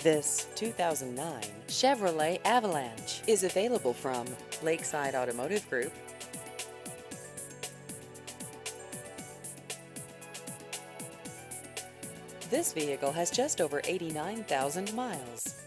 This 2009 Chevrolet Avalanche is available from Lakeside Automotive Group. This vehicle has just over 89,000 miles.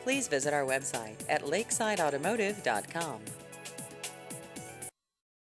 Please visit our website at lakesideautomotive.com.